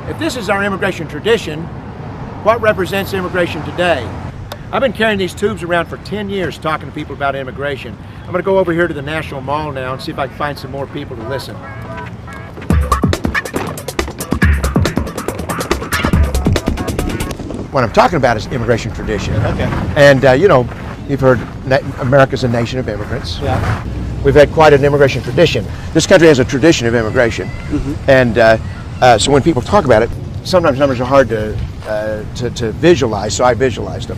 If this is our immigration tradition, what represents immigration today? I've been carrying these tubes around for 10 years talking to people about immigration. I'm going to go over here to the National Mall now and see if I can find some more people to listen. What I'm talking about is immigration tradition. Okay. And you know, you've heard America's a nation of immigrants. Yeah. We've had quite an immigration tradition. This country has a tradition of immigration. Mm-hmm. And so when people talk about it, sometimes numbers are hard to visualize, so I visualized them.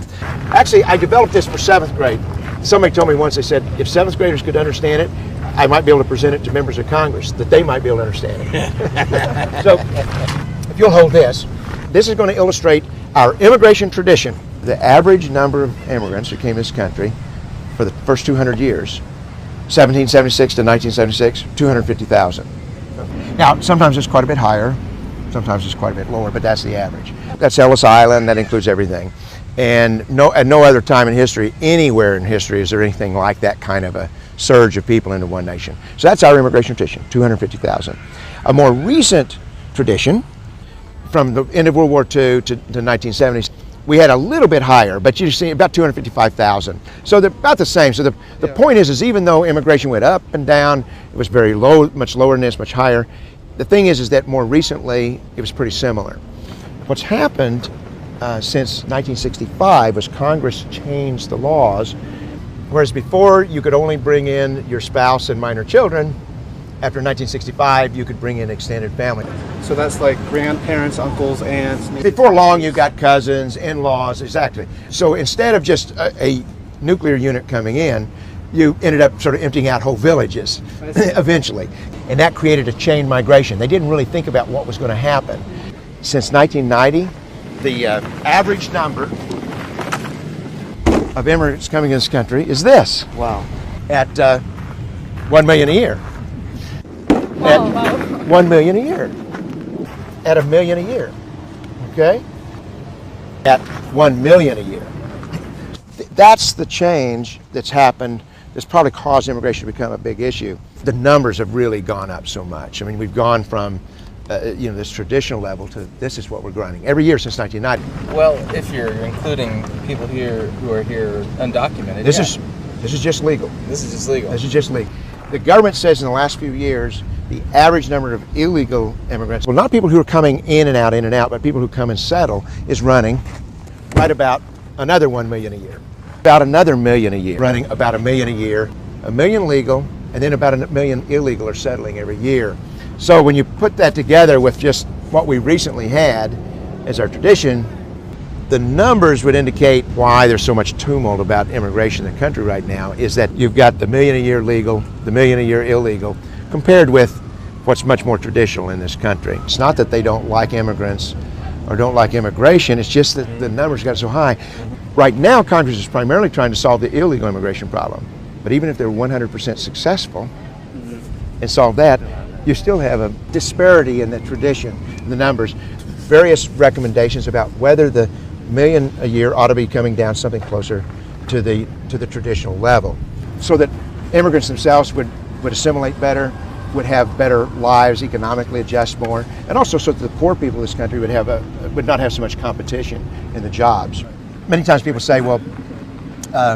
Actually, I developed this for 7th grade. Somebody told me once, they said, if 7th graders could understand it, I might be able to present it to members of Congress, that they might be able to understand it. So, if you'll hold this is going to illustrate our immigration tradition. The average number of immigrants who came to this country for the first 200 years, 1776 to 1976, 250,000. Now, sometimes it's quite a bit higher, sometimes it's quite a bit lower, but that's the average. That's Ellis Island, that includes everything. And at no other time in history, anywhere in history, is there anything like that kind of a surge of people into one nation. So that's our immigration tradition, 250,000. A more recent tradition, from the end of World War II to the 1970s, we had a little bit higher, but you see about 255,000. So they're about the same. So the point is even though immigration went up and down, it was very low, much lower than this, much higher. The thing is that more recently, it was pretty similar. What's happened since 1965 was Congress changed the laws, whereas before you could only bring in your spouse and minor children. After 1965, you could bring in extended family. So that's like grandparents, uncles, aunts. Before long, you got cousins, in-laws, exactly. So instead of just a nuclear unit coming in, you ended up sort of emptying out whole villages eventually. And that created a chain migration. They didn't really think about what was going to happen. Since 1990, the average number of immigrants coming in this country is this. Wow. At 1 million a year. At 1 million a year. At 1 million a year. Okay? At 1 million a year. That's the change that's happened that's probably caused immigration to become a big issue. The numbers have really gone up so much. I mean, we've gone from this traditional level to this is what we're growing every year since 1990. Well, if you're including people here who are here undocumented, This is just legal. This is just legal. This is just legal. The government says in the last few years, the average number of illegal immigrants, well, not people who are coming in and out, but people who come and settle, is running right about another 1 million a year. About another million a year, running about 1 million a year, 1 million legal, and then about 1 million illegal are settling every year. So when you put that together with just what we recently had as our tradition, the numbers would indicate why there's so much tumult about immigration in the country right now, is that you've got the 1 million a year legal, the 1 million a year illegal, compared with what's much more traditional in this country. It's not that they don't like immigrants or don't like immigration, it's just that the numbers got so high. Right now, Congress is primarily trying to solve the illegal immigration problem. But even if they're 100% successful and solve that, you still have a disparity in the tradition, in the numbers. Various recommendations about whether the 1 million a year ought to be coming down something closer to the traditional level, so that immigrants themselves would assimilate better, would have better lives, economically adjust more, and also so that the poor people of this country would not have so much competition in the jobs. Many times people say, well,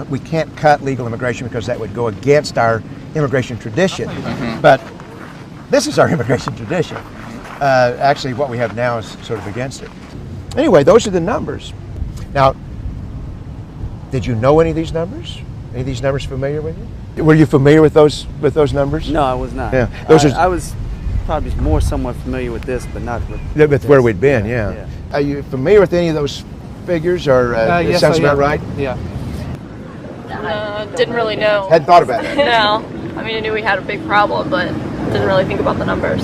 we can't cut legal immigration because that would go against our immigration tradition. Mm-hmm. But this is our immigration tradition. Actually, what we have now is sort of against it. Anyway, those are the numbers. Now, did you know any of these numbers? Any of these numbers familiar with you? Were you familiar with those numbers? No, I was not. Yeah, I was probably more somewhat familiar with this, but not with this. Where we'd been. Yeah. Are you familiar with any of those figures, or yes, sounds about right? Yeah. Didn't really know. Hadn't thought about it. No. I mean, I knew we had a big problem, but didn't really think about the numbers.